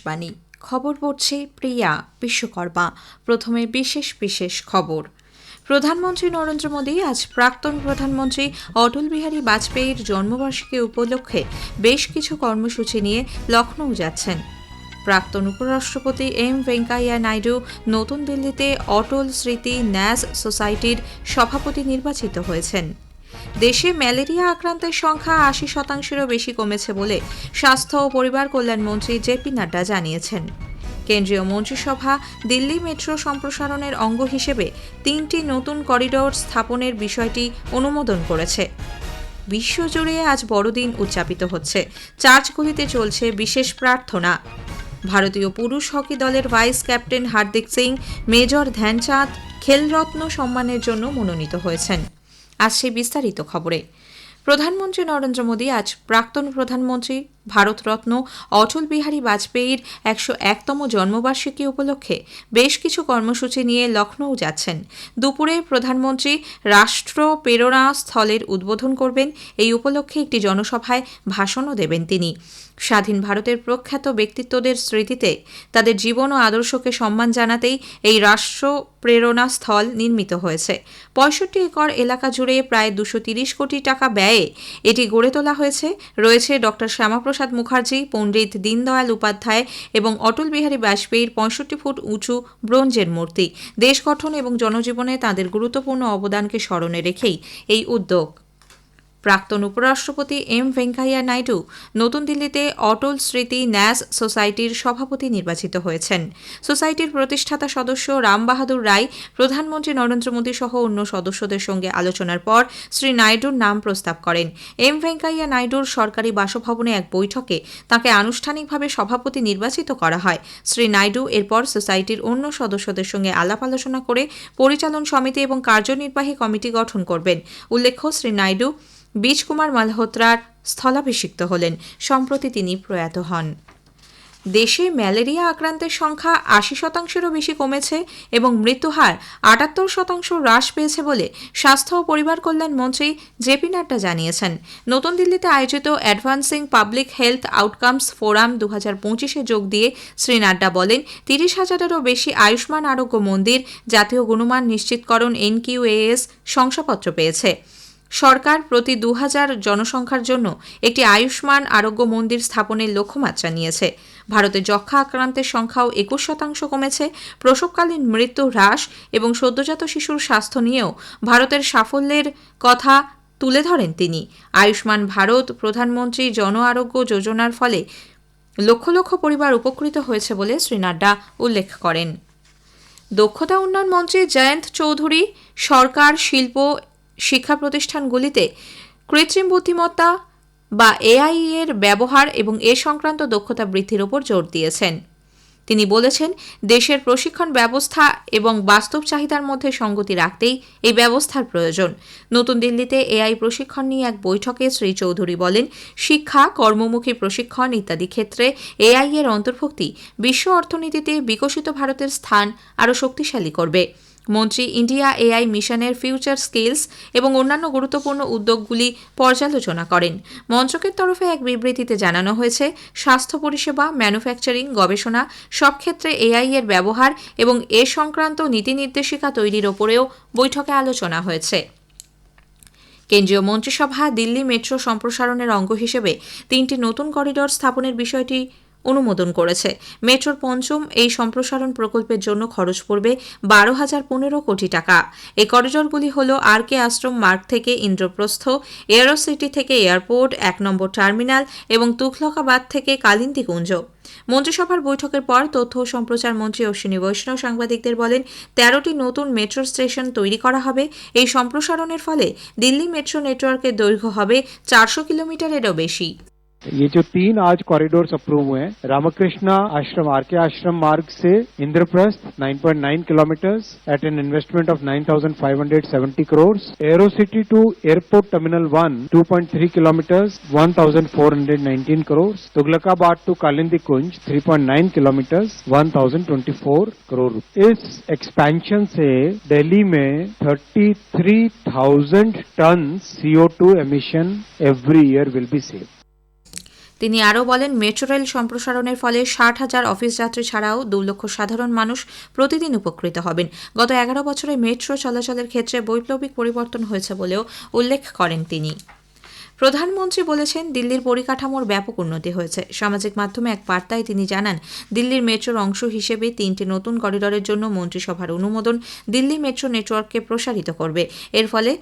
আকাশবাণী খবর পড়ছে প্রিয়া বিশ্বকর্মা। প্রথমে বিশেষ বিশেষ খবর। প্রধানমন্ত্রী নরেন্দ্র মোদী আজ প্রাক্তন প্রধানমন্ত্রী অটল বিহারী বাজপেয়ীর জন্মবার্ষিকী উপলক্ষে বেশ কিছু কর্মসূচি নিয়ে লখনৌ যাচ্ছেন। প্রাক্তন উপরাষ্ট্রপতি এম ভেঙ্কাইয়া নাইডু নতুন দিল্লিতে অটল স্মৃতি ন্যাস সোসাইটির সভাপতি নির্বাচিত হয়েছেন। দেশে ম্যালেরিয়া আক্রান্তের সংখ্যা ৮০%-এরও বেশি কমেছে বলে স্বাস্থ্য ও পরিবার কল্যাণ মন্ত্রী জেপি নাড্ডা জানিয়েছেন। কেন্দ্রীয় মন্ত্রিসভা দিল্লি মেট্রো সম্প্রসারণের অঙ্গ হিসেবে ৩টি নতুন করিডোর স্থাপনের বিষয়টি অনুমোদন করেছে। বিশ্বজুড়ে আজ বড়দিন উদযাপিত হচ্ছে। চার্চগুলিতে চলছে বিশেষ প্রার্থনা। ভারতীয় পুরুষ হকি দলের vice captain Hardik Singh major Dhyanchand Khelratna সম্মানের জন্য মনোনীত হয়েছেন। আজ সেই বিস্তারিত খবরে। প্রধানমন্ত্রী নরেন্দ্র মোদী আজ প্রাক্তন প্রধানমন্ত্রী ভারতরত্ন অটল বিহারী বাজপেয়ীর ১০১তম জন্মবার্ষিকী উপলক্ষে বেশ কিছু কর্মসূচি নিয়ে লখনৌ যাচ্ছেন। দুপুরে প্রধানমন্ত্রী রাষ্ট্র প্রেরণা স্থলের উদ্বোধন করবেন। এই উপলক্ষে একটি জনসভায় ভাষণও দেবেন তিনি। স্বাধীন ভারতের প্রখ্যাত ব্যক্তিত্বদের স্মৃতিতে তাদের জীবন ও আদর্শকে সম্মান জানাতেই এই রাষ্ট্র প্রেরণা স্থল নির্মিত হয়েছে। ৬৫ একর এলাকা জুড়ে প্রায় ২৩০ কোটি টাকা ব্যয়ে এটি গড়ে তোলা হয়েছে। রয়েছে ডক্টর শ্যামাপ্রসাদ মুখার্জি, পণ্ডিত দীনদয়াল উপাধ্যায় এবং অটল বিহারী বাজপেয়ীর ৬৫ ফুট উঁচু ব্রোঞ্জের মূর্তি। দেশ গঠন এবং জনজীবনে তাঁদের গুরুত্বপূর্ণ অবদানকে স্মরণে রেখেই এই উদ্যোগ। প্রাক্তন উপরাষ্ট্রপতি এম ভেঙ্কাইয়া নাইডু নতুন দিল্লিতে অটল স্মৃতি ন্যাস সোসাইটির সভাপতি নির্বাচিত হয়েছেন। সোসাইটির প্রতিষ্ঠাতা সদস্য রাম বাহাদুর রায় প্রধানমন্ত্রী নরেন্দ্র মোদী সহ অন্য সদস্যদের সঙ্গে আলোচনার পর শ্রী নাইডুর নাম প্রস্তাব করেন। এম ভেঙ্কাইয়া নাইডুর সরকারি বাসভবনে এক বৈঠকে তাঁকে আনুষ্ঠানিকভাবে সভাপতি নির্বাচিত করা হয়। শ্রী নাইডু এরপর সোসাইটির অন্য সদস্যদের সঙ্গে আলাপ আলোচনা করে পরিচালন সমিতি এবং কার্যনির্বাহী কমিটি গঠন করবেন। উল্লেখ্য, শ্রী নাইডু বীজ কুমার মালহোত্রার স্থলাভিষিক্ত হলেন। সম্প্রতি তিনি প্রয়াত হন। দেশে ম্যালেরিয়া আক্রান্তের সংখ্যা ৮০%-এরও বেশি কমেছে এবং মৃত্যুহার ৭৮% হ্রাস পেয়েছে বলে স্বাস্থ্য ও পরিবার কল্যাণ মন্ত্রী জেপি নাড্ডা জানিয়েছেন। নতুন দিল্লিতে আয়োজিত advancing public health outcomes forum ২০২৫-এ যোগ দিয়ে শ্রী নাড্ডা বলেন, ৩০,০০০-এরও বেশি আয়ুষ্মান আরোগ্য মন্দির জাতীয় গুণমান নিশ্চিতকরণ NQAS শংসাপত্র পেয়েছে। সরকার প্রতি ২,০০০ জনসংখ্যার জন্য একটি আয়ুষ্মান আরোগ্য মন্দির স্থাপনের লক্ষ্যমাত্রা নিয়েছে। ভারতে যক্ষ্মা আক্রান্তের সংখ্যাও ২১% কমেছে। প্রসবকালীন মৃত্যু হ্রাস এবং সদ্যজাত শিশুর স্বাস্থ্য নিয়েও ভারতের সাফল্যের কথা তুলে ধরেন তিনি। আয়ুষ্মান ভারত প্রধানমন্ত্রী জন আরোগ্য যোজনার ফলে লক্ষ লক্ষ পরিবার উপকৃত হয়েছে বলে শ্রী নাড্ডা উল্লেখ করেন। দক্ষতা উন্নয়ন মন্ত্রী জয়ন্ত চৌধুরী সরকার, শিল্প, শিক্ষা প্রতিষ্ঠানগুলিতে কৃত্রিম বুদ্ধিমত্তা বা AI এর ব্যবহার এবং এ সংক্রান্ত দক্ষতা বৃদ্ধির ওপর জোর দিয়েছেন। তিনি বলেছেন, দেশের প্রশিক্ষণ ব্যবস্থা এবং বাস্তব চাহিদার মধ্যে সঙ্গতি রাখতেই এই ব্যবস্থার প্রয়োজন। নতুন দিল্লিতে AI প্রশিক্ষণ নিয়ে এক বৈঠকে শ্রী চৌধুরী বলেন, শিক্ষা, কর্মমুখী প্রশিক্ষণ ইত্যাদি ক্ষেত্রে AI এর অন্তর্ভুক্তি বিশ্ব অর্থনীতিতে বিকশিত ভারতের স্থান আরও শক্তিশালী করবে। মন্ত্রী ইন্ডিয়া AI মিশনের ফিউচার স্কিলস এবং অন্যান্য গুরুত্বপূর্ণ উদ্যোগগুলি পর্যালোচনা করেন। মন্ত্রকের তরফে এক বিবৃতিতে জানানো হয়েছে, স্বাস্থ্য পরিষেবা, ম্যানুফ্যাকচারিং, গবেষণা সব ক্ষেত্রে AI এর ব্যবহার এবং এ সংক্রান্ত নীতি নির্দেশিকা তৈরির ওপরেও বৈঠকে আলোচনা হয়েছে। কেন্দ্রীয় মন্ত্রিসভা দিল্লি মেট্রো সম্প্রসারণের অঙ্গ হিসেবে ৩টি নতুন করিডোর স্থাপনের বিষয়টি অনুমোদন করেছে। মেট্রোর পঞ্চম এই সম্প্রসারণ প্রকল্পের জন্য খরচ পড়বে ১২,০১৫ কোটি টাকা। এই করিডোরগুলি হল RK আশ্রম মার্গ থেকে ইন্দ্রপ্রস্থ, এয়ারোসিটি থেকে এয়ারপোর্ট, ১ নম্বর টার্মিনাল এবং তুঘলকাবাদ থেকে কালিন্দী কুঞ্জ। মন্ত্রিসভার বৈঠকের পর তথ্য ও সম্প্রচার মন্ত্রী অশ্বিনী বৈষ্ণব সাংবাদিকদের বলেন, ১৩টি নতুন মেট্রো স্টেশন তৈরি করা হবে। এই সম্প্রসারণের ফলে দিল্লি মেট্রো নেটওয়ার্কের দৈর্ঘ্য হবে ৪০০ কিলোমিটারেরও বেশি। ये जो 3 आज कॉरिडोर्स अप्रूव हुए हैं, रामकृष्णा आश्रम RK आश्रम मार्ग से Indraprastha 9.9 kilometres at an investment of 9,570 crores, Aerocity to airport terminal 1 2.3 kilometres 1,419 crores, Tughlakabad to Kalindi Kunj 3.9 kilometres 1,024 crore. इस एक्सपेंशन से दिल्ली में 33,000 tonne CO2 emission every year will be saved. তিনি আরও বলেন, মেট্রো রেল সম্প্রসারণের ফলে 60,000 অফিস যাত্রী ছাড়াও 2 লক্ষ সাধারণ মানুষ প্রতিদিন উপকৃত হবেন। গত 11 বছরে মেট্রো চলাচলের ক্ষেত্রে বৈপ্লবিক পরিবর্তন হয়েছে বলেও উল্লেখ করেন তিনি। প্রধানমন্ত্রী বলেছেন, দিল্লির পরিকাঠামোর ব্যাপক উন্নতি হয়েছে। সামাজিক মাধ্যমে এক বার্তায় তিনি জানান, দিল্লির মেট্রোর অংশ হিসেবে 3টি নতুন করিডরের জন্য মন্ত্রিসভার অনুমোদন দিল্লি মেট্রো নেটওয়ার্ককে প্রসারিত করবে। এর ফলে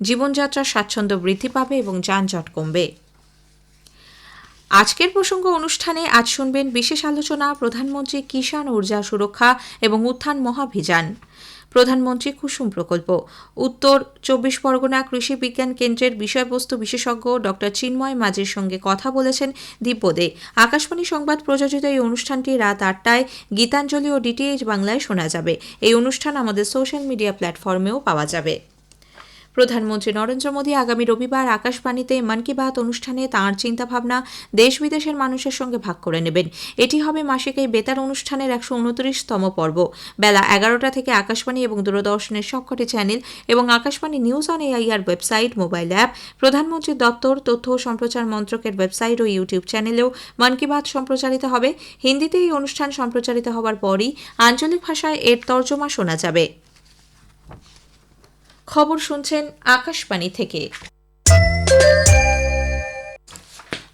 জীবনযাত্রার স্বাচ্ছন্দ্য বৃদ্ধি পাবে এবং যানজট কমবে। আজকের প্রসঙ্গ অনুষ্ঠানে আজ শুনবেন বিশেষ আলোচনা, প্রধানমন্ত্রী কিষাণ ঊর্জা সুরক্ষা এবং উত্থান মহাভিযান, প্রধানমন্ত্রী কুসুম প্রকল্প, উত্তর 24 পরগনা কৃষি বিজ্ঞান কেন্দ্রের বিষয়বস্তু বিশেষজ্ঞ ডক্টর চিন্ময় মাঝির সঙ্গে কথা বলেছেন দিব্য দে। আকাশবাণী সংবাদ প্রযোজিত এই অনুষ্ঠানটি রাত 8টায় গীতাঞ্জলি ও ডিটিএইচ বাংলায় শোনা যাবে। এই অনুষ্ঠান আমাদের সোশ্যাল মিডিয়া প্ল্যাটফর্মেও পাওয়া যাবে। প্রধানমন্ত্রী নরেন্দ্র মোদী আগামী রবিবার আকাশবাণীতে মন কি বাত অনুষ্ঠানে তাঁর চিন্তাভাবনা দেশ বিদেশের মানুষের সঙ্গে ভাগ করে নেবেন। এটি হবে মাসিক এই বেতার অনুষ্ঠানের 129তম পর্ব। বেলা 11টা থেকে আকাশবাণী এবং দূরদর্শনের সবকটি চ্যানেল এবং Akashvani news on AIR website, mobile app, প্রধানমন্ত্রীর দপ্তর, তথ্য ও সম্প্রচার মন্ত্রকের ওয়েবসাইট ও ইউটিউব চ্যানেলেও মন কি বাত সম্প্রচারিত হবে। হিন্দিতে এই অনুষ্ঠান সম্প্রচারিত হওয়ার পরই আঞ্চলিক ভাষায় এর তর্জমা শোনা যাবে। খবর শুনছেন আকাশবাণী থেকে।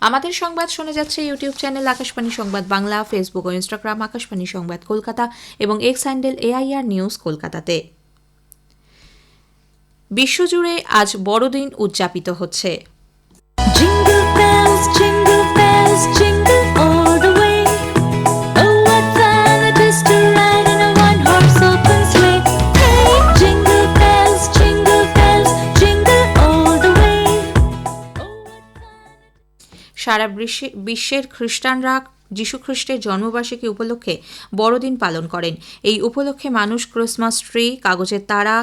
আমাদের সংবাদ শোনা যাচ্ছে ইউটিউব চ্যানেল আকাশবাণী সংবাদ বাংলা, ফেসবুক ও ইনস্টাগ্রাম আকাশবাণী সংবাদ কলকাতা এবং এক্স হ্যান্ডেল এআইআর নিউজ কলকাতাতে। বিশ্বজুড়ে আজ বড়দিন উদযাপিত হচ্ছে। Jingle bells, jingle bells, jingle all the way. Oh, what fun it is to ride in a one-horse open sleigh. Hey, jingle bells, jingle all the way. Oh, what fun. সারা বিশ্বের খ্রিস্টানরা যীশুখ্রিস্টের জন্মবার্ষিকী উপলক্ষে বড়দিন পালন করেন। এই উপলক্ষে মানুষ ক্রিসমাস ট্রি, কাগজের তারা,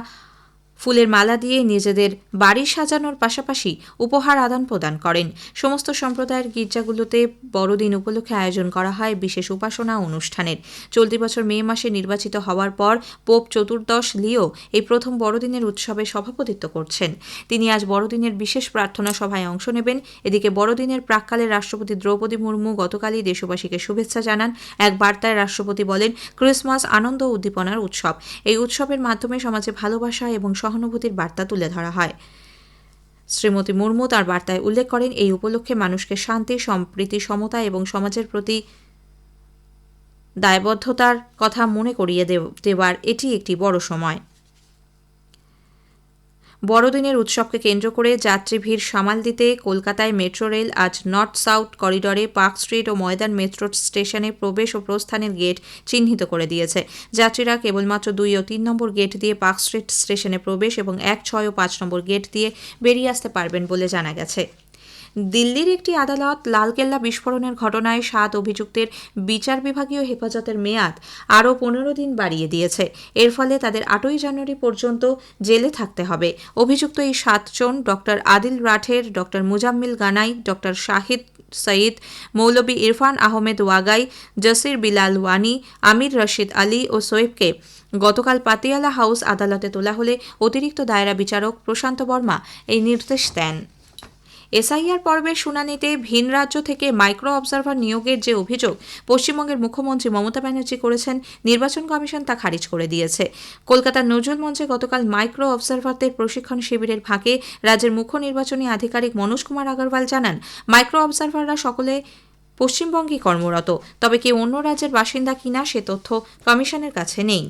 ফুলের মালা দিয়ে নিজেদের বাড়ি সাজানোর পাশাপাশি উপহার আদান প্রদান করেন। সমস্ত সম্প্রদায়ের গির্জাগুলোতে বড়দিন উপলক্ষে আয়োজন করা হয় বিশেষ উপাসনা অনুষ্ঠানের। চলতি বছর মে মাসে নির্বাচিত হওয়ার পর পোপ চতুর্দশ লিও এই প্রথম বড়দিনের উৎসবে সভাপতিত্ব করছেন। তিনি আজ বড়দিনের বিশেষ প্রার্থনা সভায় অংশ নেবেন। এদিকে বড়দিনের প্রাক্কালে রাষ্ট্রপতি দ্রৌপদী মুর্মু গতকালই দেশবাসীকে শুভেচ্ছা জানান। এক বার্তায় রাষ্ট্রপতি বলেন, ক্রিসমাস আনন্দ ও উদ্দীপনার উৎসব। এই উৎসবের মাধ্যমে সমাজে ভালোবাসা এবং সহানুভূতির বার্তা তুলে ধরা হয়। শ্রীমতী মুর্মু তার বার্তায় উল্লেখ করেন, এই উপলক্ষে মানুষকে শান্তি, সম্প্রীতি, সমতা এবং সমাজের প্রতি দায়বদ্ধতার কথা মনে করিয়ে দেওয়ার এটি একটি বড় সময়। বড়দিনের উৎসবকে কেন্দ্র করে যাত্রী ভিড় সামাল দিতে কলকাতায় মেট্রো রেল আজ নর্থ সাউথ করিডরে পার্ক স্ট্রিট ও ময়দান মেট্রো স্টেশনে প্রবেশ ও প্রস্থানের গেট চিহ্নিত করে দিয়েছে। যাত্রীরা কেবলমাত্র 2 ও 3 নম্বর গেট দিয়ে পার্ক স্ট্রিট স্টেশনে প্রবেশ এবং 1, 6 ও 5 নম্বর গেট দিয়ে বেরিয়ে আসতে পারবেন বলে জানা গেছে। দিল্লির একটি আদালত লালকেল্লা বিস্ফোরণের ঘটনায় 7 অভিযুক্তের বিচার বিভাগীয় হেফাজতের মেয়াদ আরও 15 দিন বাড়িয়ে দিয়েছে। এর ফলে তাদের 8ই জানুয়ারি পর্যন্ত জেলে থাকতে হবে। অভিযুক্ত এই 7 জন doctor Adil Rather, doctor Muzammil Ganai, doctor Shahid Sayeed, মৌলবী ইরফান আহমেদ ওয়াগাই, জসির বিলাল ওয়ানি, আমির রশিদ আলী ও সোয়েবকে গতকাল পাতিয়ালা হাউস আদালতে তোলা হলে অতিরিক্ত দায়রা বিচারক প্রশান্ত বর্মা এই নির্দেশ দেন। এসআইআর পর্বের শুনানিতে ভিন রাজ্য থেকে মাইক্রো অবজারভার নিয়োগের যে অভিযোগ পশ্চিমবঙ্গের মুখ্যমন্ত্রী মমতা ব্যানার্জি করেছেন, নির্বাচন কমিশন তা খারিজ করে দিয়েছে। কলকাতার নজরুল মঞ্চে গতকাল মাইক্রো অবজারভারদের প্রশিক্ষণ শিবিরের ফাঁকে রাজ্যের মুখ্য নির্বাচনী আধিকারিক মনোজ কুমার আগরওয়াল জানান, মাইক্রো অবজারভাররা সকলে পশ্চিমবঙ্গে কর্মরত, তবে কেউ অন্য রাজ্যের বাসিন্দা কিনা সে তথ্য কমিশনের কাছে নেই।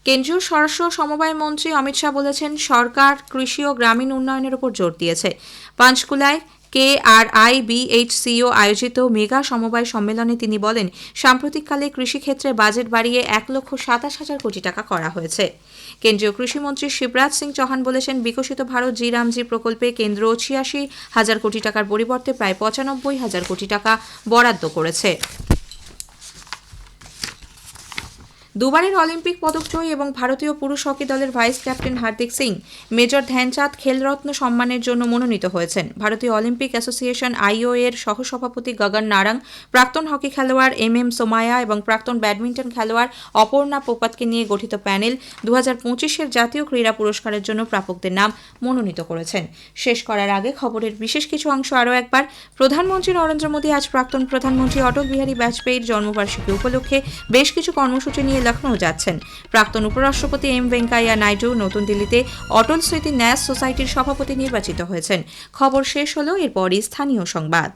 কেন্দ্রীয় স্বরাষ্ট্র সমবায় মন্ত্রী অমিত শাহ বলেছেন, সরকার কৃষি ও গ্রামীণ উন্নয়নের উপর জোর দিয়েছে। পাঁচকুলায় KRIBHCO আয়োজিত মেগা সমবায় সম্মেলনে তিনি বলেন, সাম্প্রতিককালে কৃষিক্ষেত্রে বাজেট বাড়িয়ে 1,27,000 কোটি টাকা করা হয়েছে। কেন্দ্রীয় কৃষিমন্ত্রী শিবরাজ সিং চৌহান বলেছেন, বিকশিত ভারত জি রামজি প্রকল্পে কেন্দ্র 86,000 কোটি টাকার পরিবর্তে প্রায় 95,000 কোটি টাকা বরাদ্দ করেছে। দুবারের অলিম্পিক পদকজয়ী এবং ভারতীয় পুরুষ হকি দলের vice captain Hardik Singh major Dhyanchand Khelratna সম্মানের জন্য মনোনীত হয়েছেন। ভারতীয় অলিম্পিক অ্যাসোসিয়েশন আইও এর সহসভাপতি গগন নারাং, প্রাক্তন হকি খেলোয়াড় এম সোমায়া এবং প্রাক্তন ব্যাডমিন্টন খেলোয়াড় অপর্ণা পোপাতকে নিয়ে গঠিত প্যানেল 2025-এর জাতীয় ক্রীড়া পুরস্কারের জন্য প্রাপকদের নাম মনোনীত করেছেন। শেষ করার আগে খবরের বিশেষ কিছু অংশ আরও একবার। প্রধানমন্ত্রী নরেন্দ্র মোদী আজ প্রাক্তন প্রধানমন্ত্রী অটল বিহারী বাজপেয়ীর জন্মবার্ষিকী উপলক্ষে বেশ কিছু কর্মসূচি নিয়ে লখনৌ যাচ্ছেন। প্রাক্তন উপরাষ্ট্রপতি এম ভেঙ্কাইয়া নাইডু নতুন দিল্লিতে অটল স্মৃতি ন্যাস সোসাইটির সভাপতি নির্বাচিত হয়েছেন। খবর শেষ হলো, এরপরই স্থানীয় সংবাদ।